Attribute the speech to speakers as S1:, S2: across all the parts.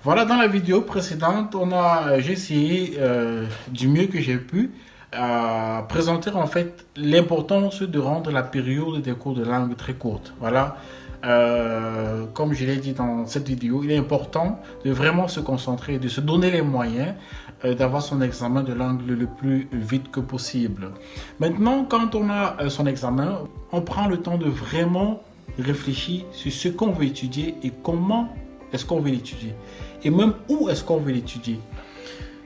S1: Voilà, dans la vidéo précédente, j'ai essayé du mieux que j'ai pu présenter en fait l'importance de rendre la période des cours de langue très courte. Voilà, comme je l'ai dit dans cette vidéo, il est important de vraiment se concentrer, de se donner les moyens d'avoir son examen de langue le plus vite que possible. Maintenant, quand on a son examen, on prend le temps de vraiment réfléchir sur ce qu'on veut étudier et comment est-ce qu'on veut l'étudier et même où est-ce qu'on veut l'étudier.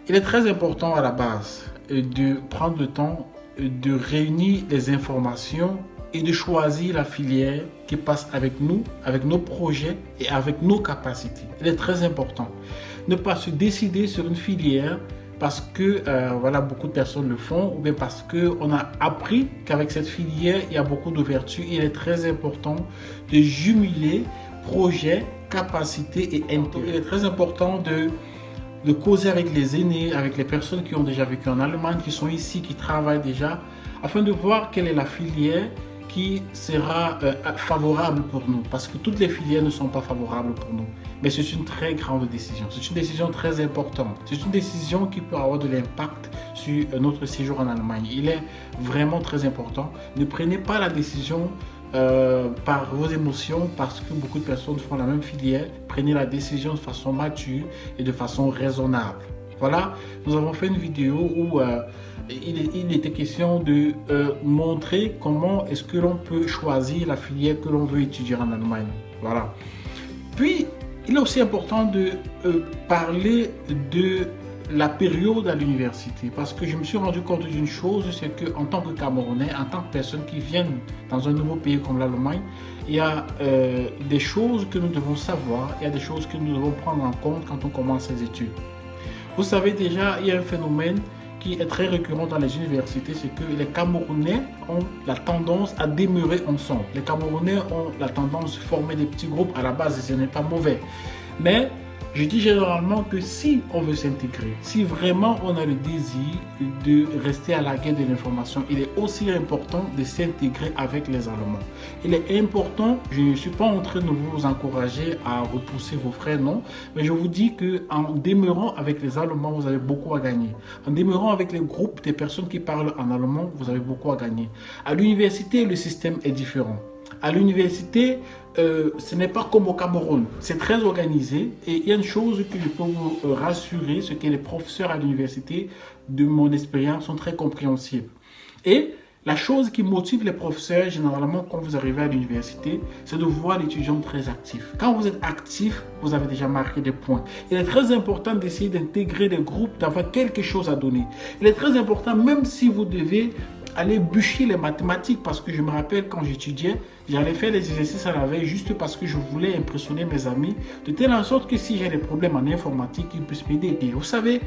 S1: Il est très important à la base de prendre le temps de réunir les informations et de choisir la filière qui passe avec nous, avec nos projets et avec nos capacités. Il est très important. Ne pas se décider sur une filière parce que voilà, beaucoup de personnes le font ou bien parce qu'on a appris qu'avec cette filière, il y a beaucoup d'ouverture. Il est très important de jumeler projet, capacité et intérêt. Il est très important de causer avec les aînés, avec les personnes qui ont déjà vécu en Allemagne, qui sont ici, qui travaillent déjà, afin de voir quelle est la filière qui sera favorable pour nous. Parce que toutes les filières ne sont pas favorables pour nous. Mais c'est une très grande décision. C'est une décision très importante. C'est une décision qui peut avoir de l'impact sur notre séjour en Allemagne. Il est vraiment très important. Ne prenez pas la décision par vos émotions parce que beaucoup de personnes font la même filière. Prenez la décision de façon mature et de façon raisonnable. Voilà, nous avons fait une vidéo où il était question de montrer comment est-ce que l'on peut choisir la filière que l'on veut étudier en Allemagne. Voilà. Puis, il est aussi important de parler de la période à l'université, parce que je me suis rendu compte d'une chose, c'est qu'en tant que Camerounais, en tant que personne qui vient dans un nouveau pays comme l'Allemagne, il y a des choses que nous devons savoir, il y a des choses que nous devons prendre en compte quand on commence les études. Vous savez déjà, il y a un phénomène qui est très récurrent dans les universités, c'est que les Camerounais ont la tendance à demeurer ensemble. Les Camerounais ont la tendance à former des petits groupes. À la base, ce n'est pas mauvais. Mais je dis généralement que si on veut s'intégrer, si vraiment on a le désir de rester à la guerre de l'information, il est aussi important de s'intégrer avec les Allemands. Il est important, je ne suis pas en train de vous encourager à repousser vos frères, non, mais je vous dis qu'en demeurant avec les Allemands, vous avez beaucoup à gagner. En demeurant avec les groupes des personnes qui parlent en allemand, vous avez beaucoup à gagner. À l'université, le système est différent. À l'université, ce n'est pas comme au Cameroun. C'est très organisé et il y a une chose que je peux vous rassurer, c'est que les professeurs à l'université, de mon expérience, sont très compréhensibles. Et la chose qui motive les professeurs, généralement, quand vous arrivez à l'université, c'est de voir l'étudiant très actif. Quand vous êtes actif, vous avez déjà marqué des points. Il est très important d'essayer d'intégrer des groupes, d'avoir quelque chose à donner. Il est très important, même si vous devez aller bûcher les mathématiques, parce que je me rappelle quand j'étudiais, j'allais faire les exercices à la veille juste parce que je voulais impressionner mes amis, de telle sorte que si j'ai des problèmes en informatique, ils puissent m'aider. Et vous savez,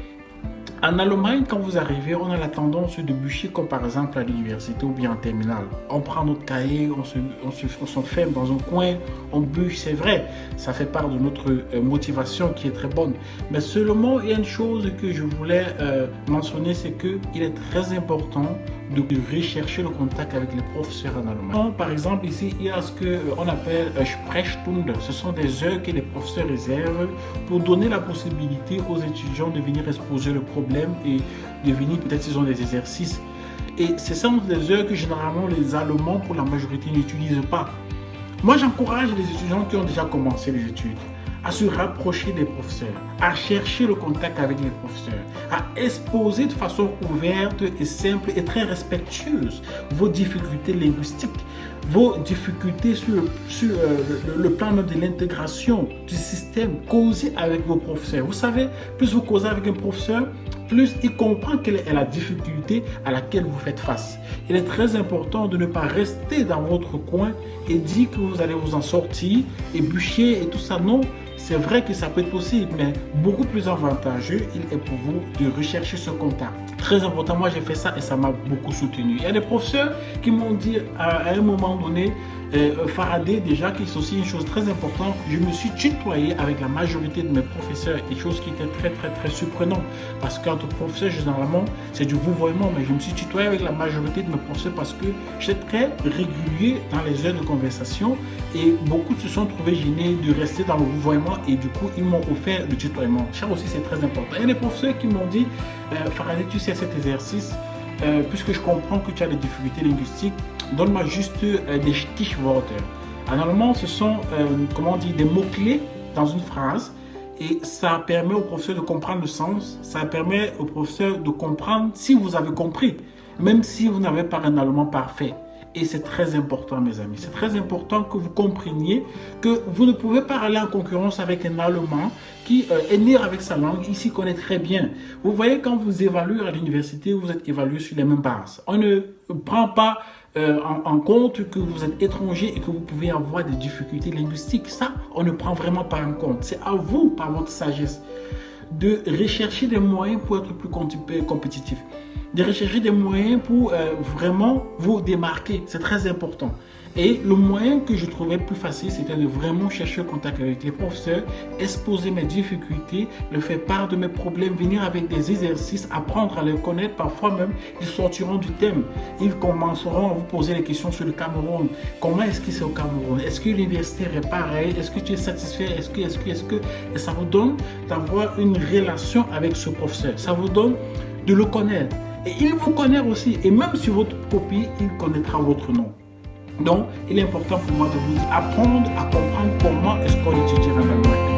S1: en Allemagne, quand vous arrivez, on a la tendance de bûcher comme par exemple à l'université ou bien en terminale. On prend notre cahier, on s'enferme dans un coin, on bûche, c'est vrai. Ça fait part de notre motivation qui est très bonne. Mais seulement, il y a une chose que je voulais mentionner, c'est qu'il est très important de rechercher le contact avec les professeurs en allemand. Par exemple, ici, il y a ce qu'on appelle Sprechstunde. Ce sont des heures que les professeurs réservent pour donner la possibilité aux étudiants de venir exposer le problème et de venir, peut-être s'ils ont des exercices. Et ce sont des heures que généralement les Allemands, pour la majorité, n'utilisent pas. Moi, j'encourage les étudiants qui ont déjà commencé les études à se rapprocher des professeurs, à chercher le contact avec les professeurs, à exposer de façon ouverte et simple et très respectueuse vos difficultés linguistiques, vos difficultés sur le plan de l'intégration du système. Causez avec vos professeurs. Vous savez, plus vous causez avec un professeur, plus il comprend quelle est la difficulté à laquelle vous faites face. Il est très important de ne pas rester dans votre coin et dire que vous allez vous en sortir et bûcher et tout ça. Non, c'est vrai que ça peut être possible, mais beaucoup plus avantageux, il est pour vous de rechercher ce contact. Très important, moi j'ai fait ça et ça m'a beaucoup soutenu. Il y a des professeurs qui m'ont dit à un moment donné, Faraday, déjà, qui est aussi une chose très importante, je me suis tutoyé avec la majorité de mes professeurs, et chose qui était très surprenante, parce qu'entre professeurs, généralement, c'est du vouvoiement, mais je me suis tutoyé avec la majorité de mes professeurs parce que j'étais très régulier dans les heures de conversation, et beaucoup se sont trouvés gênés de rester dans le vouvoiement, et du coup, ils m'ont offert le tutoiement. Ça aussi, c'est très important. Il y a des professeurs qui m'ont dit, Faraday, tu sais cet exercice, puisque je comprends que tu as des difficultés linguistiques, donne-moi juste des Stichworte. Normalement, ce sont des mots-clés dans une phrase, et ça permet au professeur de comprendre le sens, ça permet au professeur de comprendre si vous avez compris, même si vous n'avez pas un allemand parfait. Et c'est très important, mes amis. C'est très important que vous compreniez que vous ne pouvez pas aller en concurrence avec un Allemand qui est né avec sa langue, il s'y connaît très bien. Vous voyez, quand vous évaluez à l'université, vous êtes évalué sur les mêmes bases. On ne prend pas en compte que vous êtes étranger et que vous pouvez avoir des difficultés linguistiques. Ça, on ne prend vraiment pas en compte. C'est à vous, par votre sagesse, de rechercher des moyens pour être plus compétitif, de rechercher des moyens pour vraiment vous démarquer. C'est très important. Et le moyen que je trouvais plus facile, c'était de vraiment chercher le contact avec les professeurs, exposer mes difficultés, leur faire part de mes problèmes, venir avec des exercices, apprendre à les connaître. Parfois même, ils sortiront du thème. Ils commenceront à vous poser des questions sur le Cameroun. Comment est-ce que c'est au Cameroun? Est-ce que l'universitaire est pareil? Est-ce que tu es satisfait? Est-ce que... Et ça vous donne d'avoir une relation avec ce professeur. Ça vous donne de le connaître. Et il vous connaît aussi. Et même sur votre copie, il connaîtra votre nom. Donc, il est important pour moi de vous apprendre à comprendre comment est-ce qu'on étudie en allemand.